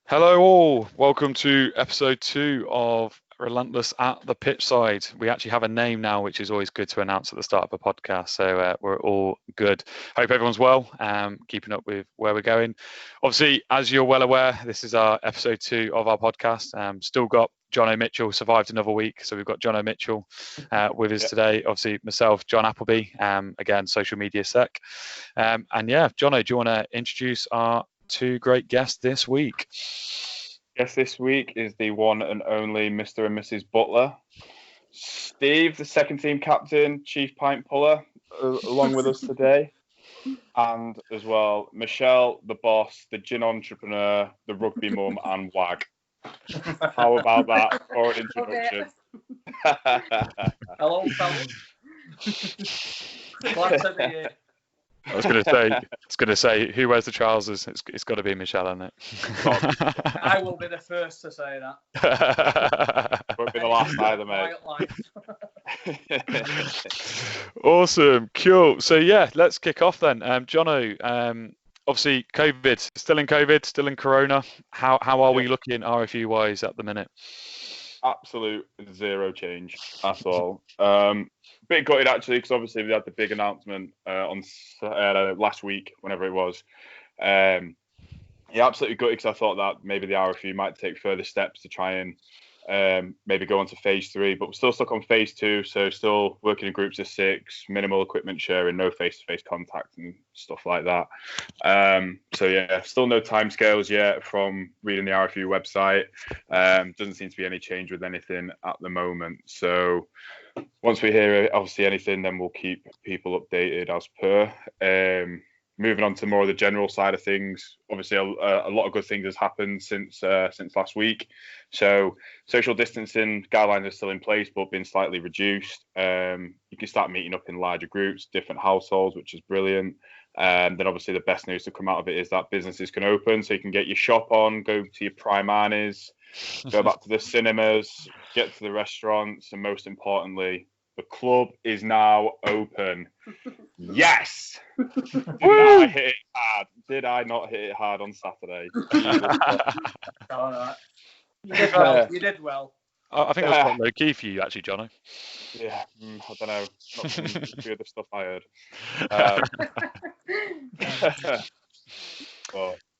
Hello all, welcome to episode 2 of Relentless at the Pitchside. We actually have a name now, which is always good to announce at the start of a podcast, so we're all good. Hope everyone's well, keeping up with where we're going. Obviously, as you're well aware, this is our episode 2 of our podcast. Still got Jono Mitchell, survived another week, so we've got Jono Mitchell with us today. Obviously, myself, John Appleby, again, social media sec. And yeah, Jono, do you want to introduce our 2 great guests this week? Guest this week is the one and only Mr. and Mrs. Butler. Steve, the second team captain, chief pint puller, along with us today. And as well, Michelle, the boss, the gin entrepreneur, the rugby mum, and wag. How about that for an introduction? Hello, fellas. Glad to be here. I was going to say, who wears the trousers? It's got to be Michelle, isn't it? I will be the first to say that. Won't be the last either, mate. Awesome, cool. So yeah, let's kick off then. Jono, obviously COVID, still in Corona. How are we looking RFU wise at the minute? Absolute zero change at all. Bit gutted actually, because obviously we had the big announcement on last week, whenever it was. Yeah, absolutely gutted, because I thought that maybe the RFU might take further steps to try and maybe go on to phase 3, but we're still stuck on phase 2, so still working in groups of 6, minimal equipment sharing, no face-to-face contact and stuff like that. So yeah, still no timescales yet from reading the RFU website. Doesn't seem to be any change with anything at the moment. So once we hear obviously anything, then we'll keep people updated as per. Moving on to more of the general side of things, obviously a lot of good things has happened since last week. So social distancing guidelines are still in place, but been slightly reduced. You can start meeting up in larger groups, different households, which is brilliant. Then obviously the best news to come out of it is that businesses can open, so you can get your shop on, go to your Primanis, go back to the cinemas, get to the restaurants, and most importantly, the club is now open. Yes! Did I not hit it hard on Saturday? All right. You did well. I think it was quite low key for you, actually, Jono. Yeah, I don't know. Not from a few of the stuff I heard.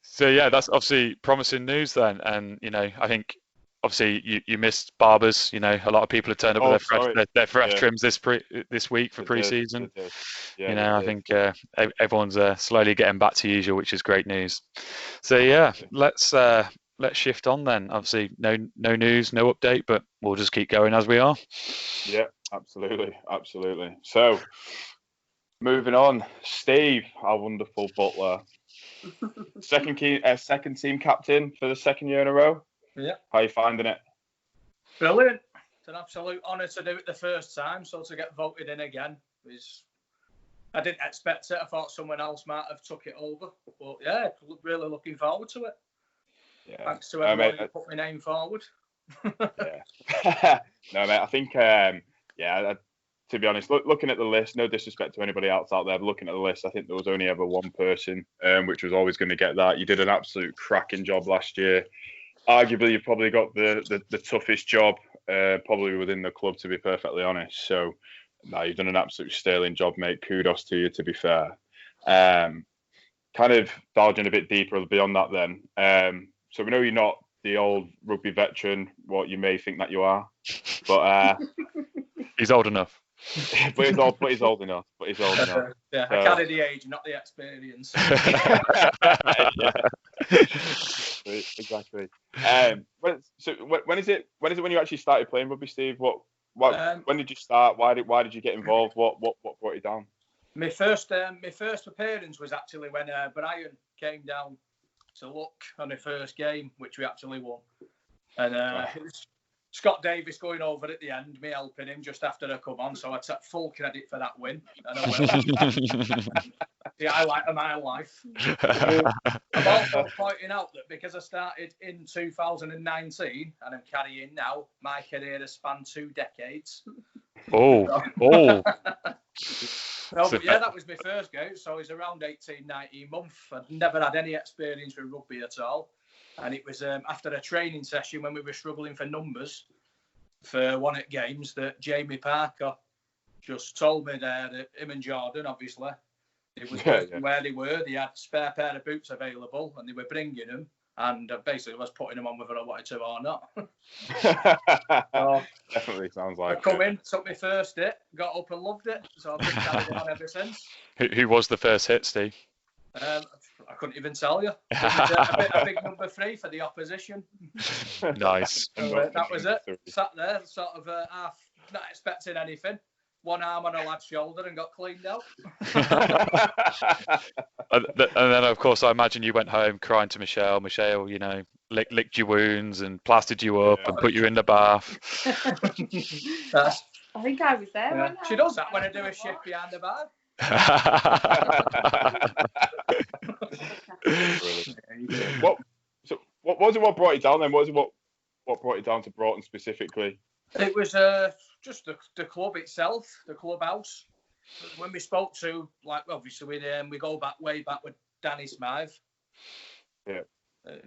So yeah, that's obviously promising news then. And I think obviously you missed barbers. A lot of people have turned up with their fresh trims this week for pre-season. Yeah, I think everyone's slowly getting back to usual, which is great news. So yeah, let's shift on then. Obviously, no news, no update, but we'll just keep going as we are. Yeah, absolutely. So moving on, Steve, our wonderful Butler, second team captain for the second year in a row. Yeah. How are you finding it? Brilliant. It's an absolute honour to do it the first time, so to get voted in again I didn't expect it. I thought someone else might have took it over, but yeah, really looking forward to it. Yeah. Thanks to everyone who put my name forward. Yeah. No, mate, I think, to be honest, looking at the list, no disrespect to anybody else out there, but looking at the list, I think there was only ever one person which was always going to get that. You did an absolute cracking job last year. Arguably, you've probably got the toughest job probably within the club, to be perfectly honest. So, no, you've done an absolute sterling job, mate. Kudos to you, to be fair. Kind of diving a bit deeper beyond that then. So we know you're not the old rugby veteran, what you may think that you are, but he's old enough. But he's old enough. Yeah, I carry the age, not the experience. Yeah. Exactly. So when is it when you actually started playing rugby, Steve? When did you start? Why did you get involved? What brought you down? My first appearance was actually when Brian came down to look on the first game, which we actually won. And it was Scott Davis going over at the end, me helping him just after I come on, so I took full credit for that win. And I will. The highlight of my life. I'm also pointing out that because I started in 2019 and I'm carrying now, my career has spanned 2 decades. Oh. No, but yeah, that was my first go. So I was around 18, 19 months. I'd never had any experience with rugby at all. And it was after a training session when we were struggling for numbers for one at games that Jamie Parker just told me there that him and Jordan, obviously, it was where they were. They had a spare pair of boots available and they were bringing them. And basically was putting them on whether I wanted to or not. Definitely sounds like I come in, took my first hit, got up and loved it. So I've been carrying it on ever since. Who was the first hit, Steve? I couldn't even tell you. It was a big number 3 for the opposition. Nice. So, that was it. Sat there, sort of half, not expecting anything. One arm on a lad's shoulder and got cleaned out. And then, of course, I imagine you went home crying to Michelle. Michelle, you know, licked your wounds and plastered you up and put you in the bath. I think I was there. Yeah. She does that when I do a shift behind the bar. What was it? What brought you down then? What brought you down to Broughton specifically? It was just the club itself, the clubhouse. When we spoke to, like, obviously we go way back with Danny Smythe,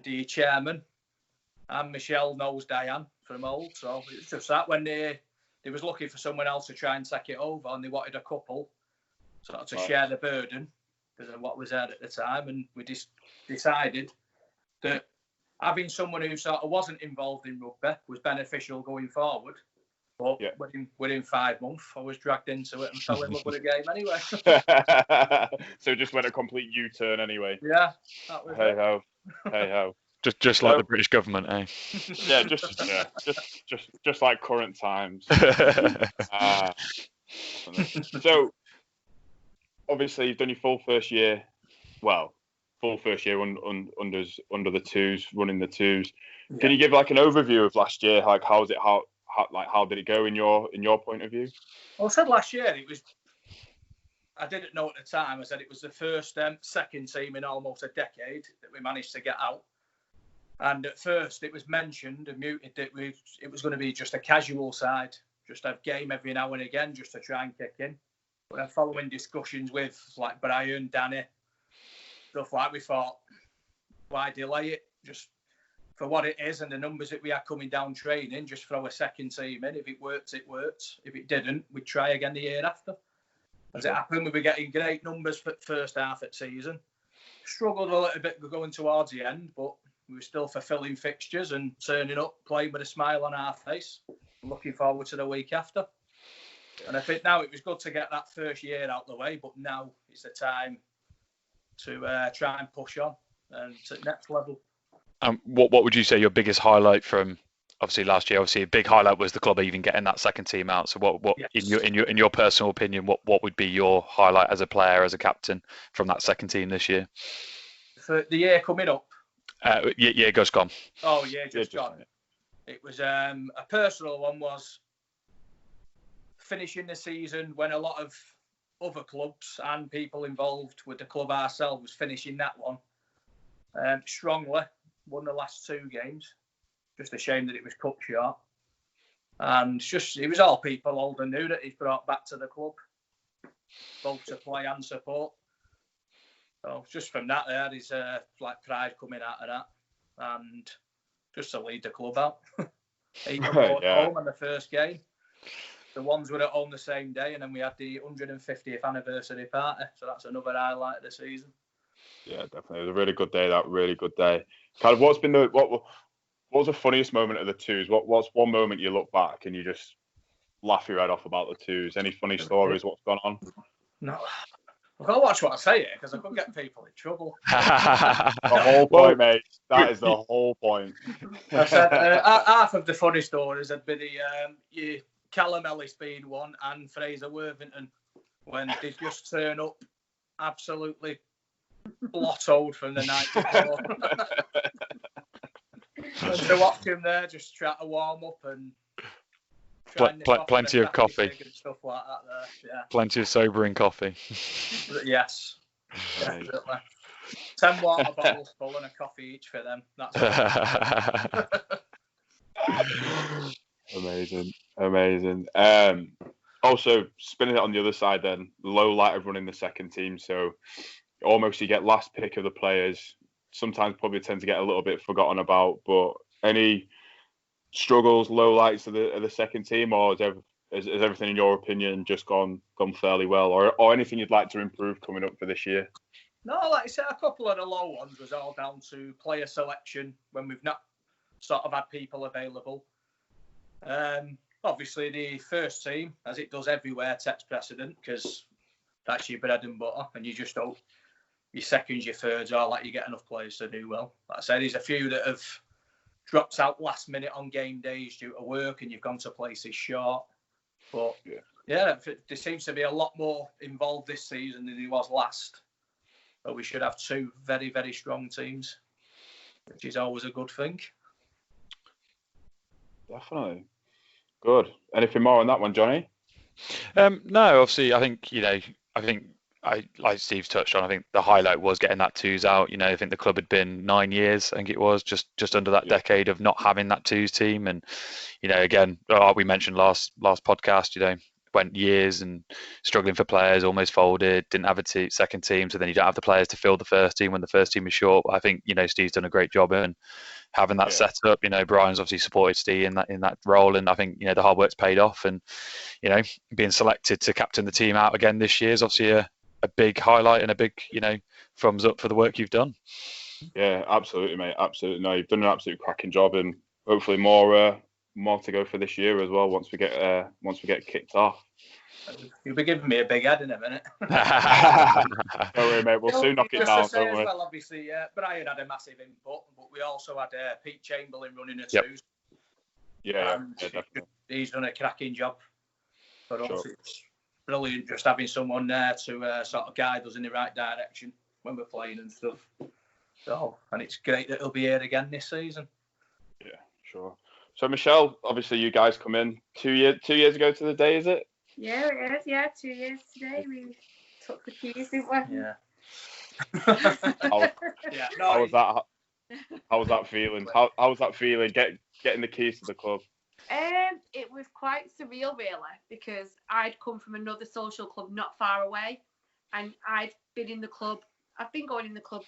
the chairman, and Michelle knows Diane from old. So it's just that when they was looking for someone else to try and take it over, and they wanted a couple sort of to share the burden because of what was there at the time, and we just decided that having someone who sort of wasn't involved in rugby was beneficial going forward. But within 5 months, I was dragged into it and fell in love with the game anyway. So it just went a complete U-turn anyway. Yeah, that was hey ho. Just like the British government, eh? Yeah, just like current times. So obviously you've done your full first year. Well, full first year under the twos, running the twos. Yeah. Can you give like an overview of last year? Like how did it go in your point of view? Well, I said last year it was. I didn't know at the time. I said it was the first second team in almost a decade that we managed to get out. And at first it was mentioned and muted that it was going to be just a casual side, just have game every now and again just to try and kick in. But then following discussions with like Brian, Danny, stuff like, we thought, why delay it? Just for what it is and the numbers that we had coming down training, just throw a second team in. If it works, it works. If it didn't, we'd try again the year after. As it happened, we were getting great numbers for the first half of the season. Struggled a little bit going towards the end, but we were still fulfilling fixtures and turning up, playing with a smile on our face. Looking forward to the week after. And I think now it was good to get that first year out the way, but now is the time to try and push on and to the next level. What would you say your biggest highlight from obviously last year? Obviously, a big highlight was the club even getting that second team out. So, what in your personal opinion, what would be your highlight as a player, as a captain from that second team this year? For the year coming up. Yeah, just gone. Oh yeah, just gone. It was a personal one. Was finishing the season when a lot of other clubs and people involved with the club ourselves was finishing that one strongly. Won the last 2 games. Just a shame that it was cut short. And it was all people old and new that he's brought back to the club, both to play and support. So just from that there, there's like pride coming out of that, and just to lead the club out. Even home in the first game. The ones were at home the same day, and then we had the 150th anniversary party. So that's another highlight of the season. Yeah, definitely. It was a really good day. Really good day. Kind of, what was the funniest moment of the twos? What's one moment you look back and you just laugh your head off about the twos? Any funny stories? What's gone on? No. I've got to watch what I say here because I could get people in trouble. The whole point, mate. That is the whole point. I said half of the funny stories would be the Callum Ellis being one and Fraser Worthington when they just turn up absolutely blottoed from the night before. And to watch him there, just try to warm up and plenty of coffee and stuff like that. There, yeah. Plenty of sobering coffee. Yes, definitely. 10 water bottles full and a coffee each for them. That's Amazing. Also, spinning it on the other side, then low light of running the second team. So almost you get last pick of the players sometimes probably tend to get a little bit forgotten about. But any struggles, lowlights of the second team, or has everything, in your opinion, just gone fairly well, or anything you'd like to improve coming up for this year? No, like I said, a couple of the low ones was all down to player selection when we've not sort of had people available. Obviously, the first team, as it does everywhere, takes precedent because that's your bread and butter, and you just hope your seconds, your thirds, all that you get enough players to do well. Like I said, there's a few that have dropped out last minute on game days due to work, and you've gone to places short. But yeah, there seems to be a lot more involved this season than there was last. But we should have two very, very strong teams, which is always a good thing. Definitely. Good. Anything more on that one, Jonny? No, obviously, I think, like Steve's touched on, I think the highlight was getting that twos out. I think the club had been 9 years, I think it was, just under that decade of not having that twos team. And, again, we mentioned last podcast, went years and struggling for players, almost folded, didn't have a second team, so then you don't have the players to fill the first team when the first team was short. I think Steve's done a great job in having that set up. Brian's obviously supported Steve in that role, and I think the hard work's paid off. And being selected to captain the team out again this year is obviously a big highlight and a big thumbs up for the work you've done. Yeah, absolutely, mate. Absolutely. No, you've done an absolute cracking job, and hopefully more to go for this year as well. Once we get kicked off. You'll be giving me a big head in a minute. Don't worry, mate. We'll soon knock it down. Don't worry. Well, obviously, Brian had a massive input, but we also had Pete Chamberlain running a twos. Yeah, definitely. He's done a cracking job for us. Sure. It's brilliant just having someone there to sort of guide us in the right direction when we're playing and stuff. So, and it's great that he'll be here again this season. Yeah, sure. So, Michelle, obviously you guys come in 2 years ago to the day, is it? Yeah, it is. Yeah, 2 years today. We took the keys, didn't we? Yeah. How was that feeling? How was that feeling? Getting the keys to the club. It was quite surreal, really, because I'd come from another social club not far away, and I'd been in the club. I've been going in the club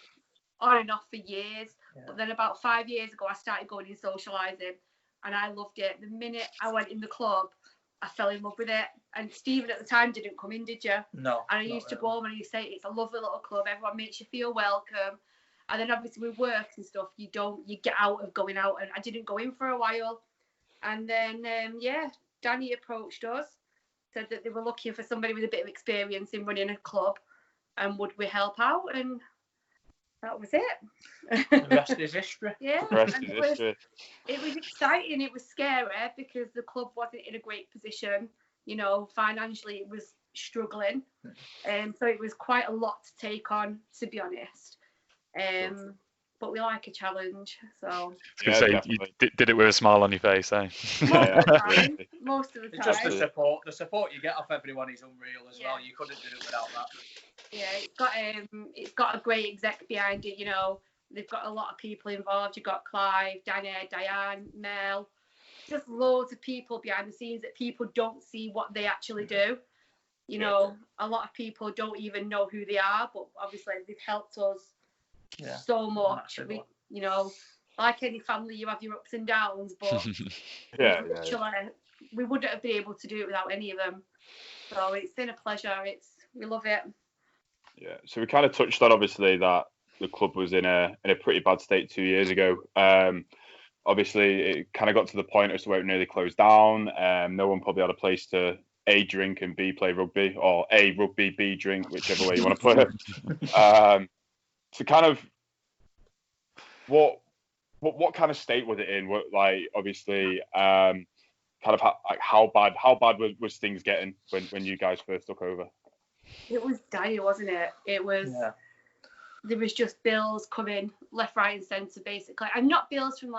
on and off for years, but then about 5 years ago, I started going in socialising, and I loved it. The minute I went in the club, I fell in love with it. And Stephen at the time didn't come in, did you? No. And I used to go home and he used to say it's a lovely little club. Everyone makes you feel welcome. And then obviously with work and stuff, you get out of going out. And I didn't go in for a while. And then Danny approached us, said that they were looking for somebody with a bit of experience in running a club, and would we help out? And that was it. The rest is history. Yeah. The rest is history. It was exciting. It was scary because the club wasn't in a great position. Financially it was struggling. So it was quite a lot to take on, to be honest. But we like a challenge. So you did it with a smile on your face, eh? Most of the time. Just the support you get off everyone is unreal as well. You couldn't do it without that. Yeah, it's got a great exec behind it. They've got a lot of people involved. You've got Clive, Diane, Mel, just loads of people behind the scenes that people don't see what they actually do. A lot of people don't even know who they are, but obviously they've helped us so much. We, like any family, you have your ups and downs, but we wouldn't have been able to do it without any of them. So it's been a pleasure. We love it. Yeah. So we kind of touched on obviously that the club was in a pretty bad state 2 years ago. Obviously, it kind of got to the point as to where it nearly closed down. No one probably had a place to A, drink and B, play rugby, or A, rugby, B, drink, whichever way you want to put it. So kind of what kind of state was it in? Obviously, kind of how bad was things getting when you guys first took over? It was dire, wasn't it? It was. Yeah. There was just bills coming left, right, and centre, basically, and not bills from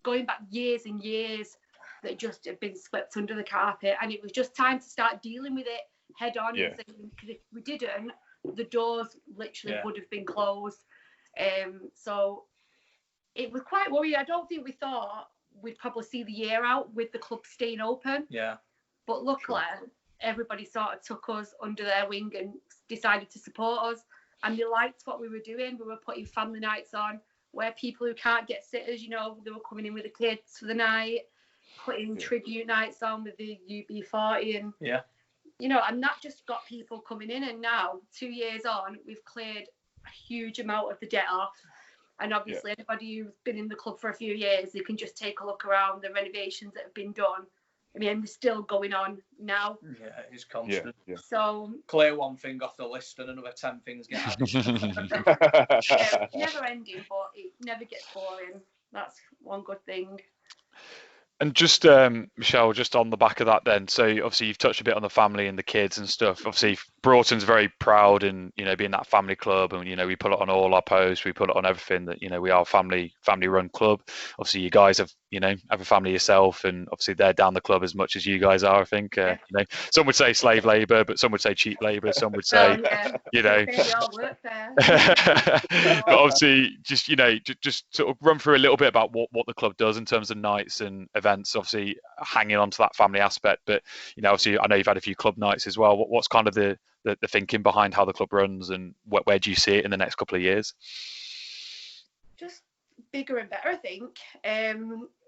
going back years and years that just had been swept under the carpet, and it was just time to start dealing with it head on. Because if we didn't, the doors literally would have been closed. So it was quite worrying. I don't think we thought we'd probably see the year out with the club staying open. Yeah. But luckily, everybody sort of took us under their wing and decided to support us. and they liked what we were doing. We were putting family nights on where people who can't get sitters, they were coming in with the kids for the night, putting tribute nights on with the UB40 and and that just got people coming in. And now 2 years on, we've cleared a huge amount of the debt off. And obviously, anybody who's been in the club for a few years, they can just take a look around the renovations that have been done. I mean, they're still going on now. Yeah, it's constant. Yeah. So clear one thing off the list and another 10 things get added. it's never ending, but it never gets boring. That's one good thing. And just, Michelle, just on the back of that then, so obviously you've touched a bit on the family and the kids and stuff. Obviously, Broughton's very proud in, being that family club, and, we put it on all our posts, we put it on everything that, we are a family-run club. Obviously, you guys have, have a family yourself, and obviously they're down the club as much as you guys are, I think. Some would say slave labour, but some would say cheap labour, some would say, They all work there. But obviously, just, just sort of run through a little bit about what the club does in terms of nights and events, obviously hanging on to that family aspect, but obviously I know you've had a few club nights as well. What's kind of the thinking behind how the club runs, and where do you see it in the next couple of years? Just bigger and better, I think.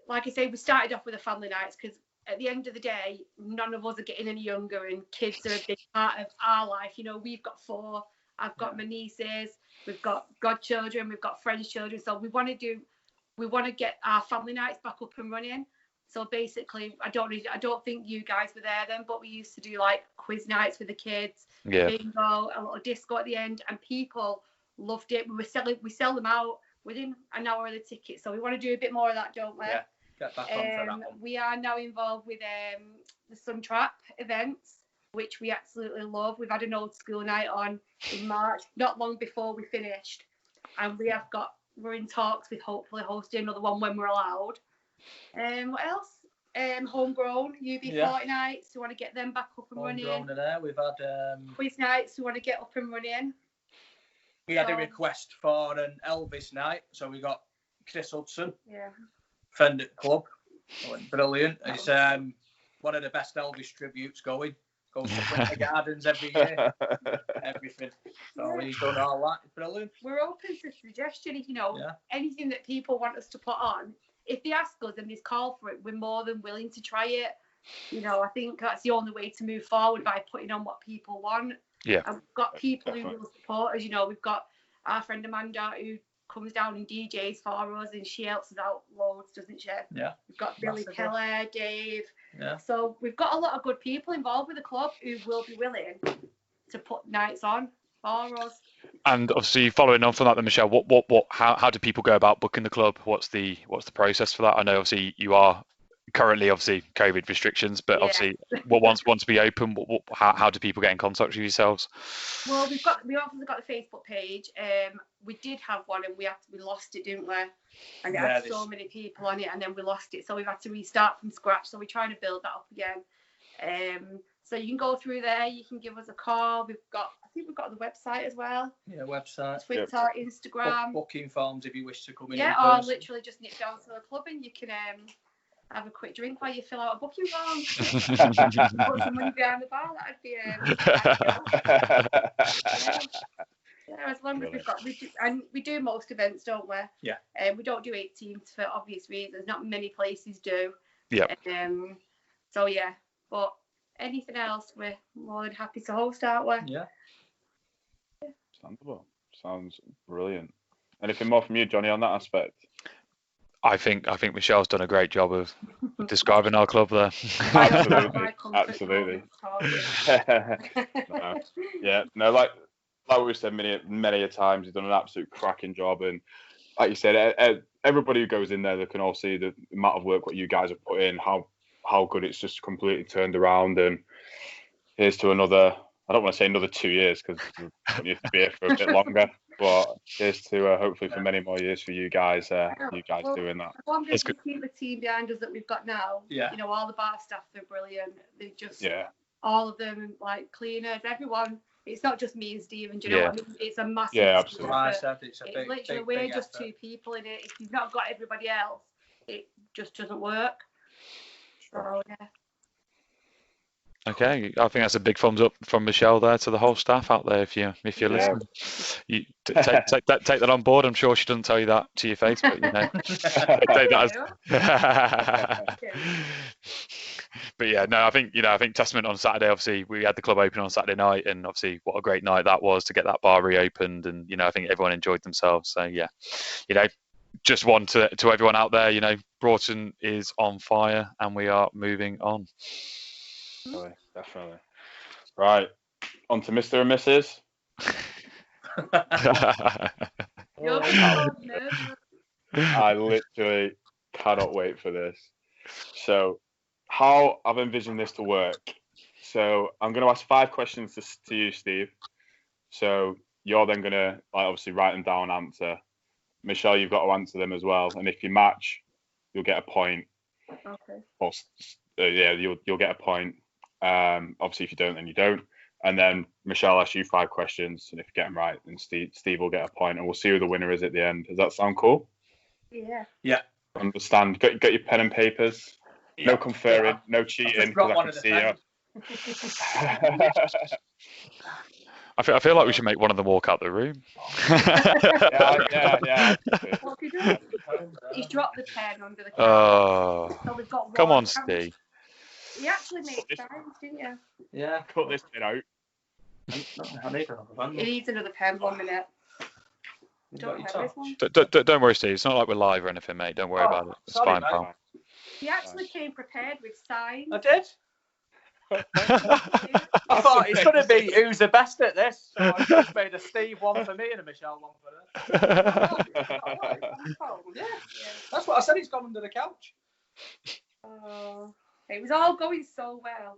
Like I say, we started off with the family nights because at the end of the day, none of us are getting any younger, and kids are a big part of our life. We've got 4. I've got my nieces, we've got godchildren, we've got friends' children, so we want to get our family nights back up and running. So basically, I don't think you guys were there then, but we used to do like quiz nights with the kids, bingo, a little disco at the end, and people loved it. We sell them out within an hour of the ticket. So we want to do a bit more of that, don't we? Yeah, get back on for that one. We are now involved with the Sun Trap events, which we absolutely love. We've had an old school night on in March, not long before we finished, and we're in talks with hopefully hosting another one when we're allowed. What else? Homegrown UB40 nights. We want to get them back up and running. Homegrown are there. We've had quiz nights. We want to get up and running. We had a request for an Elvis night, so we got Chris Hudson, friend at the club. Brilliant. It's one of the best Elvis tributes going. Goes to Winter Gardens every year. Everything. So he's done all that. It's brilliant. We're open to suggestion. Anything that people want us to put on. If they ask us and there's call for it, we're more than willing to try it. I think that's the only way to move forward, by putting on what people want. Yeah. And we've got people who will support us. We've got our friend Amanda who comes down and DJs for us, and she helps us out loads, doesn't she? Yeah. We've got Billy Keller, Dave. Yeah. So we've got a lot of good people involved with the club who will be willing to put nights on for us. And obviously, following on from that, then, Michelle, how do people go about booking the club? What's the process for that? I know obviously you are currently obviously COVID restrictions, but obviously, once we open, how do people get in contact with yourselves? Well, we've obviously got the Facebook page. We did have one, and we lost it, didn't we? And it had so many people on it, and then we lost it, so we've had to restart from scratch. So we're trying to build that up again. So you can go through there. You can give us a call. I think we've got the website as well. Yeah, website. Twitter, Instagram. Booking forms if you wish to come in. Yeah, or literally just nip down to the club and you can have a quick drink while you fill out a booking form. Put some money behind the bar. That'd be as long as we do most events, don't we? Yeah. We don't do 18s for obvious reasons. Not many places do. Yeah. So yeah, but anything else, we're more than happy to host, aren't we? Yeah. Understandable. Sounds brilliant. Anything more from you, Jonny, on that aspect? I think Michelle's done a great job of describing our club there. Absolutely. Like we've said many a times, he's done an absolute cracking job, and like you said, everybody who goes in there, they can all see the amount of work what you guys have put in, how good it's just completely turned around, and here's to another. I don't want to say another 2 years because we need to be here for a bit longer. But here's to hopefully for many more years for you guys. Doing that. As long as we keep the team behind us that we've got now. Yeah. All the bar staff, they're brilliant. They just all of them, like cleaners, everyone. It's not just me and Stephen. Do you know what I mean? It's a massive. Yeah, absolutely. We're just effort. 2 people in it. If you've not got everybody else, it just doesn't work. So yeah. Okay, I think that's a big thumbs up from Michelle there to the whole staff out there. If you're listening, you take that on board. I'm sure she doesn't tell you that to your face, but take that as. But yeah, no, I think testament on Saturday. Obviously, we had the club open on Saturday night, and obviously, what a great night that was to get that bar reopened, and I think everyone enjoyed themselves. So yeah, just one to everyone out there. Broughton is on fire, and we are moving on. Definitely. Right, on to Mr. and Mrs. I literally cannot wait for this. So, how I've envisioned this to work. So, I'm going to ask 5 questions to you, Steve. So, you're then going to obviously write them down, answer. Michelle, you've got to answer them as well. And if you match, you'll get a point. Okay. Or, you'll get a point. Obviously, if you don't, then you don't. And then Michelle asks you 5 questions, and if you get them right, then Steve will get a point, and we'll see who the winner is at the end. Does that sound cool? Yeah. Yeah. Understand. Got your pen and papers. Yeah. No conferring, no cheating, because I can see you. I feel like we should make one of them walk out the room. Yeah. What have you done? He's dropped the pen under the couch. Oh, So we've got come one on, Steve. You actually made sense, didn't you? Yeah. Cut this bit out. I need another pen. He needs another pen. 1 minute. Don't have this one. Don't worry, Steve. It's not like we're live or anything, mate. Don't worry about it. It's sorry, fine, mate. pal. He actually came prepared with signs. I did. I thought it's going to be who's the best at this. So I just made a Steve one for me and a Michelle one for her. Yeah. That's what I said. He's gone under the couch. It was all going so well.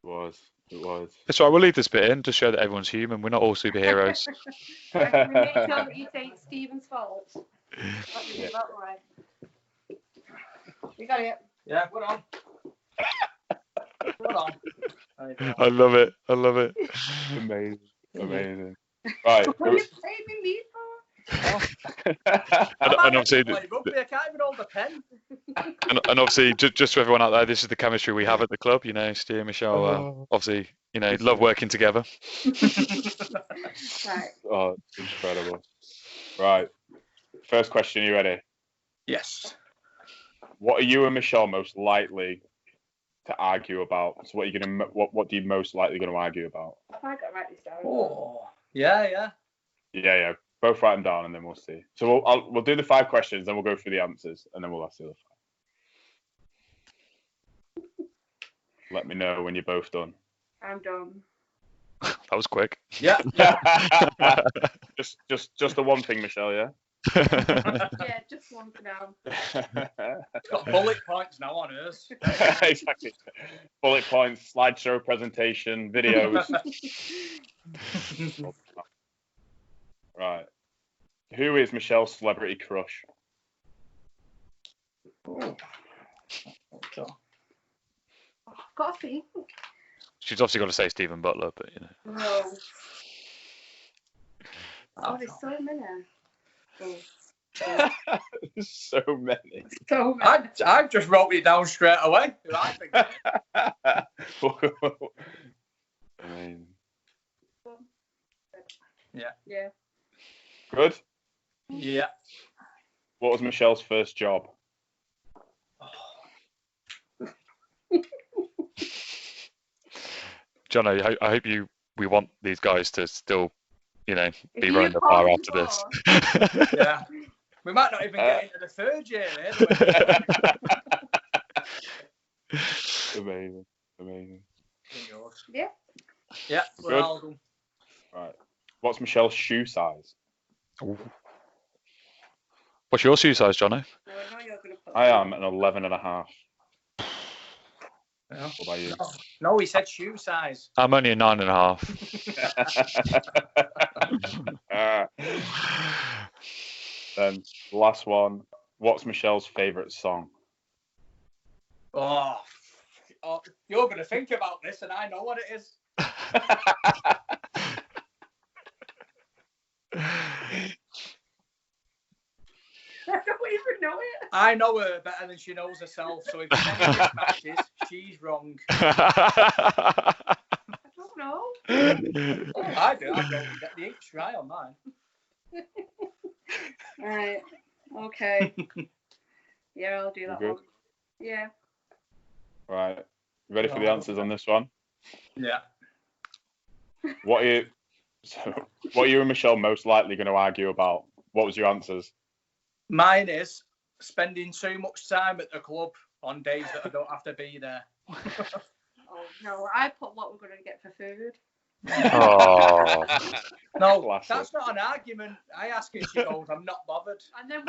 It was. It's all right. We'll leave this bit in to show that everyone's human. We're not all superheroes. Can we make sure that you say it's Stephen's fault? Let me do that right. You got it. Yeah, we're on. I love it. Amazing. Right. What are you saving me for? And obviously, rugby, I can't even hold a pen. and obviously, just for everyone out there, this is the chemistry we have at the club. Steve and Michelle, obviously, love working together. Right. Oh, incredible. Right. First question, you ready? Yes. What are you and Michelle most likely to argue about? So what do you most likely going to argue about? Have I got to write this down? Oh, yeah. Yeah. Both write them down, and then we'll see. So we'll do the 5 questions, then we'll go through the answers, and then we'll ask the other 5. Let me know when you're both done. I'm done. That was quick. Yeah. just the one thing, Michelle. Yeah. Yeah, just one for now. It's got bullet points now on hers. Exactly. Bullet points, slideshow presentation, videos. Right. Who is Michelle's celebrity crush? I've got to think. She's obviously got to say Stephen Butler, but No. Oh, there's so many. So many. So many. I just wrote it down straight away. I think. Amazing. Yeah. Good. Yeah. What was Michelle's first job? Jono, I hope we want these guys to still, be running the bar after this. Yeah. We might not even get into the 3rd year, Amazing. Yeah. Yeah, we're all done. Right. What's Michelle's shoe size? Ooh. What's your shoe size, Jono? I am an 11.5. Yeah. What about you? No, he said shoe size. I'm only a 9.5. Then last one. What's Michelle's favourite song? Oh, you're going to think about this, and I know what it is. I don't even know it. I know her better than she knows herself, so if there's any mismatches, She's wrong. I don't know. Oh, I do. I don't get the H right on mine. Right. Okay. Yeah, I'll do that good? one. Yeah. Right. You ready for the answers on this one? Yeah. What are you and Michelle most likely going to argue about? What was your answers? Mine is spending too much time at the club on days that I don't have to be there. Oh no, I put what we're gonna get for food. Oh. No, Classic. that's not an argument. I ask her, she goes, I'm not bothered. And then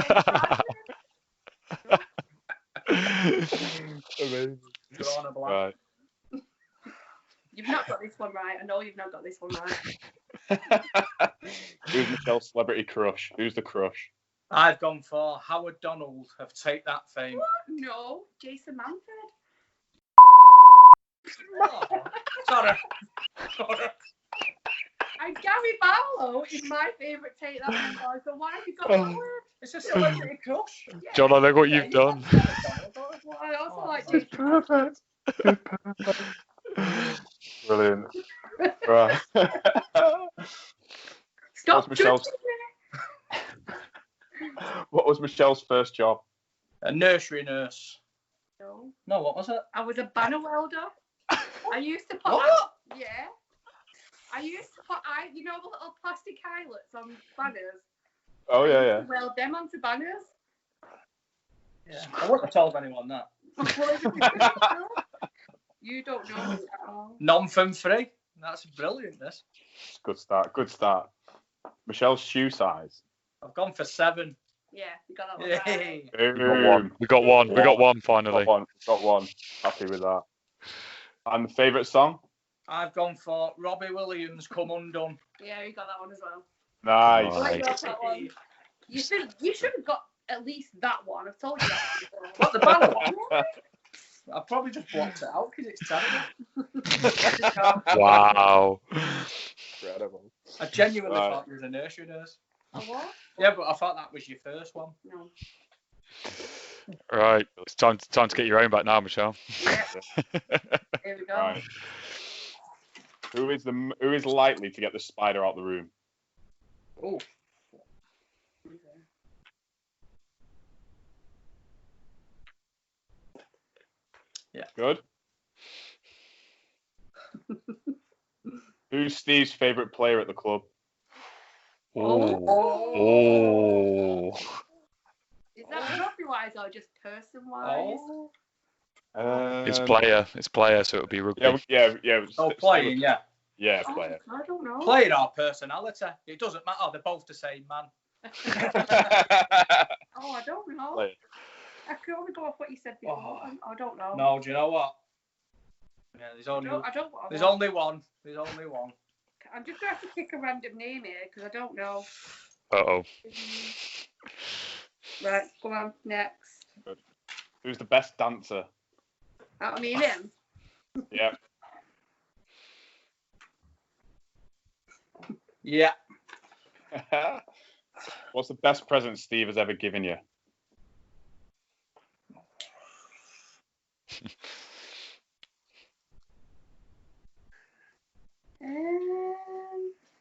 we're Amazing. Drawn a blank. Right. You've not got this one right. I know you've not got this one right. Who's Michelle's celebrity crush? Who's the crush? I've gone for Howard Donald of Take That Fame. What? No, Jason Manford. Oh, sorry. And Gary Barlow is my favourite Take That Fame boy. So why have you got Howard? It's a celebrity crush. Yeah. John, I look what you've done. Well, I also like Jason. Perfect. Brilliant. Right. Stop Michelle's- judging me. What was Michelle's first job? A nursery nurse. No, No, what was it? I was a banner welder. I used to put. What? Yeah. I used to put the little plastic eyelets on banners. Oh, yeah. Weld them onto banners. Yeah. I wouldn't have told anyone that. You don't know me at all. None from free. That's brilliant, this. Good start. Good start. Michelle's shoe size. I've gone for 7. Yeah, you got that one right. Yay. We got one finally. Got one. Happy with that. And favourite song? I've gone for Robbie Williams, Come Undone. Yeah, you got that one as well. Nice. Nice. You got that one. You should have got at least that one. I've told you that before. What, the banner one? I probably just blocked it out because it's terrible. Wow. Incredible. I genuinely Right. thought you was a nursery nurse. A what? Yeah, but I thought that was your first one. No. Right. It's time to get your own back now, Michelle. Yeah. Here we go. Right. Who is likely to get the spider out the room? Oh, Good. Who's Steve's favourite player at the club? Oh. Is that rugby wise or just person wise? oh. It's player, so it'll be rugby. Yeah. Oh, playing, yeah. Yeah, player. I don't know. Playing our personality. It doesn't matter. They're both the same man. Oh, I don't know. Player. I could only go off what you said before. Oh. I don't know. No, do you know what? Yeah, there's I only don't there's only one. There's only one. I'm just going to have to pick a random name here because I don't know. Uh-oh. Right, come on, next. Who's the best dancer? I mean him. Yeah. Yeah. What's the best present Steve has ever given you?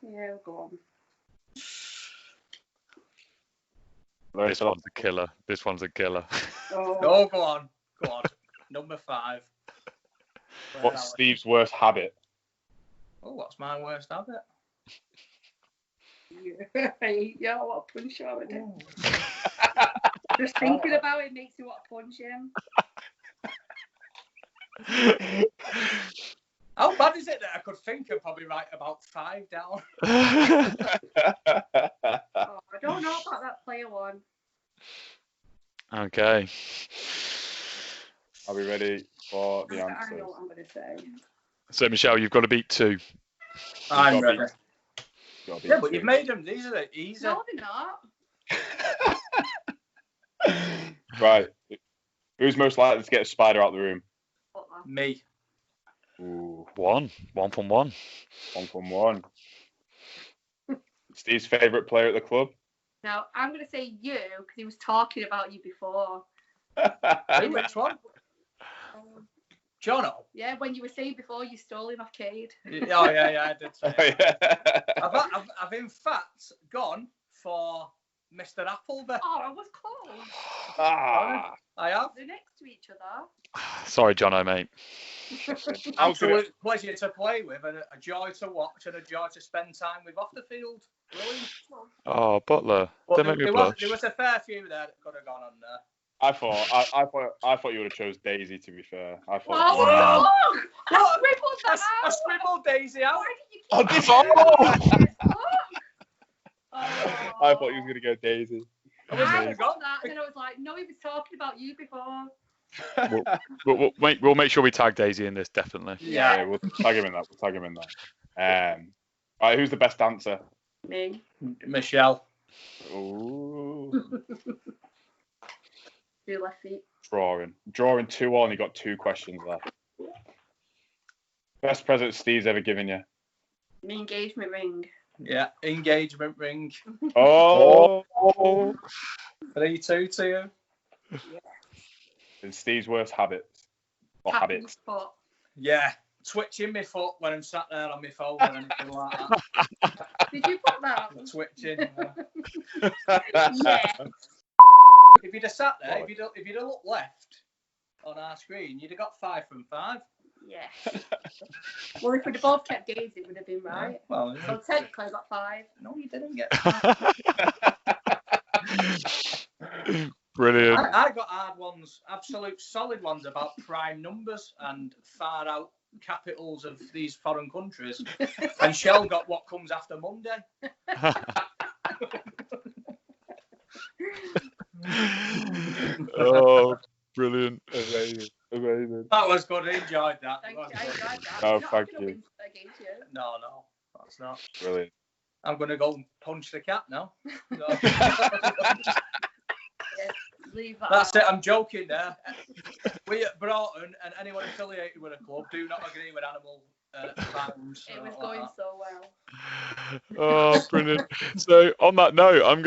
Yeah, go on. This one's a killer. Oh, Oh, go on. Number 5. What's Steve's worst habit? Oh, what's my worst habit? yeah, I want to punch him. Just thinking about it makes me want to punch him. How bad is it that I could think of probably write about 5 down? Oh, I don't know about that player one. Okay. Are we ready for the I answers? know what I'm going to say. So, Michelle, you've got to beat 2. I'm ready. Gotta be Yeah, but two. you've made them. These are easy. No, they're not. Right. Who's most likely to get a spider out the room? Butler. Me. Ooh, 1 from 1. 1 from 1. Steve's favourite player at the club? Now, I'm going to say you because he was talking about you before. Hey, which one? Jono? Yeah, when you were saying before you stole him off Cade. Oh, yeah, I did say it. Yeah. I've in fact gone for Mr. Appleby. Oh, I was close. Ah. I have. They're next to each other. Sorry, Jono, mate. Absolute pleasure to play with, and a joy to watch, and a joy to spend time with off the field. Brilliant. Oh, Butler. But Don't make me blush. there was a fair few there that could have gone on there. I thought you would have chose Daisy. To be fair, I thought. Oh, What? I scribbled that I out. scribbled Daisy out. Why did you Oh, keep did that? you? Oh. I thought you was gonna go Daisy. I got that, and then I was like, no, he was talking about you before. We'll make sure we tag Daisy in this, definitely. Yeah, we'll tag him in that. All right, who's the best dancer? Me. Michelle. Ooh. Do left feet. Drawing 2-1. You got 2 questions left. Best present Steve's ever given you? Me engagement ring. Yeah, engagement ring. Oh. 3-2 to you. Yeah. And Steve's worst habits or Tapping habits? spot. Yeah, twitching my foot when I'm sat there on my phone or anything like that. Did you put that? Twitching. Yeah. If you'd have sat there, if you'd have looked left on our screen, you'd have got 5 from 5. Yeah. Well, if we'd have both kept Daisy, it would have been right. Yeah, well, yeah. So technically, I got 5. No, you didn't get. Brilliant. I got hard ones, absolute solid ones about prime numbers and far out capitals of these foreign countries. And Shell got what comes after Monday. Oh, brilliant. Amazing. That was good. I enjoyed that. Thank you. I enjoyed that. Oh, You're not thank gonna you. win against you. No, that's not. Brilliant. I'm going to go and punch the cat now. No. Yeah, leave that. That's it. I'm joking there. We at Broughton and anyone affiliated with a club do not agree with animal violence. It was going so well. Oh, brilliant. So on that note, I'm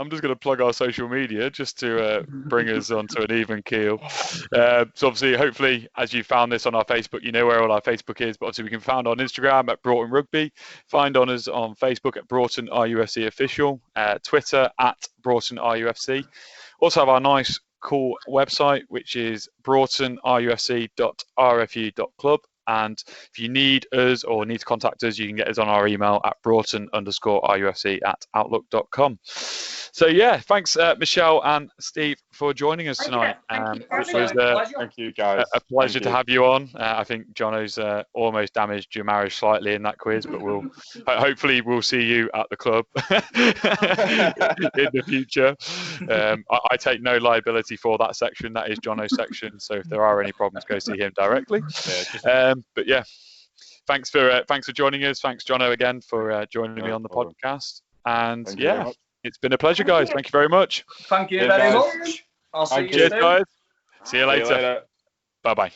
just gonna plug our social media just to bring us onto an even keel. So obviously, hopefully, as you found this on our Facebook, you know where all our Facebook is. But obviously, we can find on Instagram at Broughton Rugby. Find on us on Facebook at Broughton RUFC Official. Twitter at Broughton RUFC. Also have our nice, cool website, which is broughtonrufc.rfu.club. And if you need us or need to contact us, you can get us on our email at broughton_rufc@outlook.com. So yeah, thanks Michelle and Steve for joining us tonight. Thank you. It was Thank you, guys. a pleasure to have you on. I think Jono's almost damaged your marriage slightly in that quiz, but hopefully we'll see you at the club in the future. I take no liability for that section. That is Jono's section. So if there are any problems, go see him directly. But yeah, thanks for joining us. Thanks, Jono, again for joining me on the podcast. And yeah, it's been a pleasure, guys. Thank you very much. Thank you very much. I'll see you soon. Cheers, guys. See you later. Bye-bye.